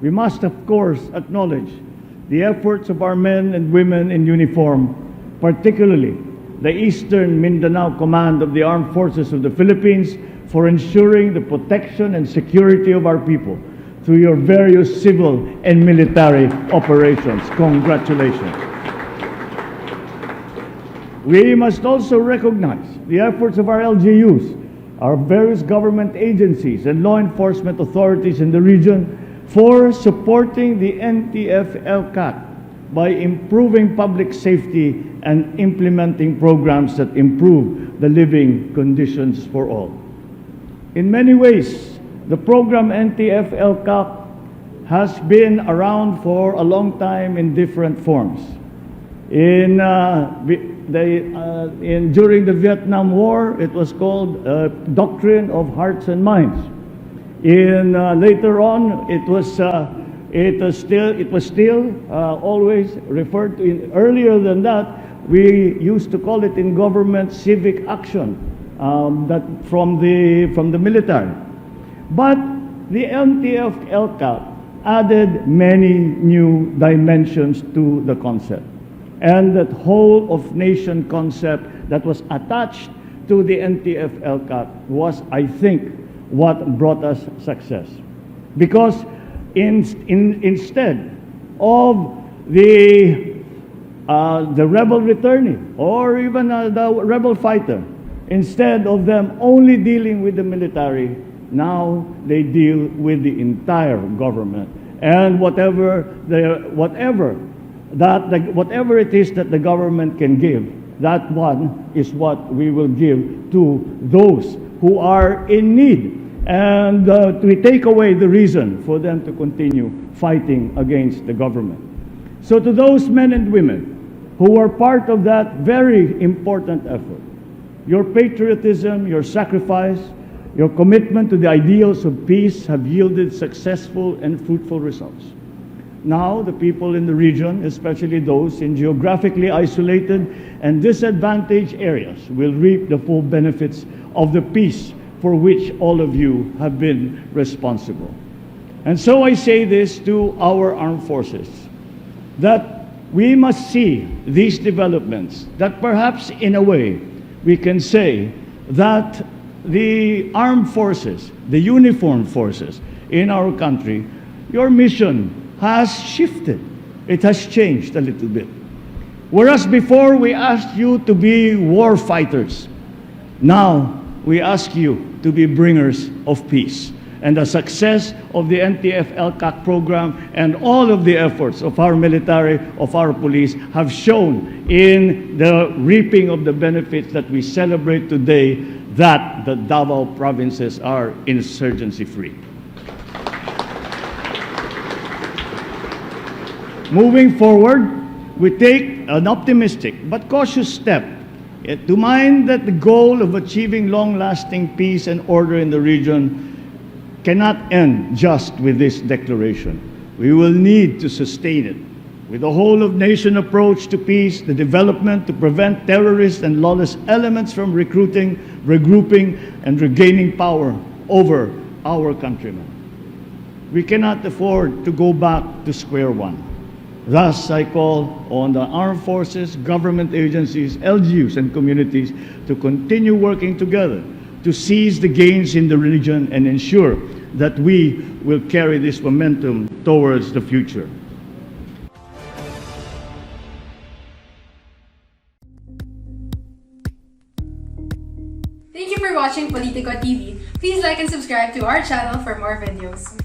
We must, of course, acknowledge the efforts of our men and women in uniform, particularly the Eastern Mindanao Command of the Armed Forces of the Philippines, for ensuring the protection and security of our people through your various civil and military operations. Congratulations. We must also recognize the efforts of our LGUs, our various government agencies and law enforcement authorities in the region for supporting the NTF-ELCAC by improving public safety and implementing programs that improve the living conditions for all. In many ways, the program NTF-ELCAC has been around for a long time in different forms. During the Vietnam War, it was called Doctrine of Hearts and Minds. Later on, it was still always referred to. Earlier than that, we used to call it in government civic action, that from the military. But the NTF-ELCAC added many new dimensions to the concept. And that whole of nation concept that was attached to the NTF-ELCAC was, I think, what brought us success. Because instead of the rebel returning or even the rebel fighter, instead of them only dealing with the military, now they deal with the entire government. And whatever it is that the government can give, that one is what we will give to those who are in need, and to take away the reason for them to continue fighting against the government. So to those men and women who are part of that very important effort, your patriotism, your sacrifice, your commitment to the ideals of peace have yielded successful and fruitful results. Now, the people in the region, especially those in geographically isolated and disadvantaged areas, will reap the full benefits of the peace for which all of you have been responsible. And so I say this to our armed forces, that we must see these developments, that perhaps in a way we can say that the armed forces, the uniformed forces in our country, your mission has shifted. It has changed a little bit. Whereas before we asked you to be war fighters, now we ask you to be bringers of peace. And the success of the NTF-ELCAC program and all of the efforts of our military, of our police, have shown in the reaping of the benefits that we celebrate today, that the Davao provinces are insurgency-free. Moving forward, we take an optimistic but cautious step to mind that the goal of achieving long-lasting peace and order in the region cannot end just with this declaration. We will need to sustain it with a whole-of-nation approach to peace, the development to prevent terrorist and lawless elements from recruiting, regrouping, and regaining power over our countrymen. We cannot afford to go back to square one. Thus, I call on the armed forces, government agencies, LGUs, and communities to continue working together to seize the gains in the region and ensure that we will carry this momentum towards the future. Thank you for watching Politico TV. Please like and subscribe to our channel for more videos.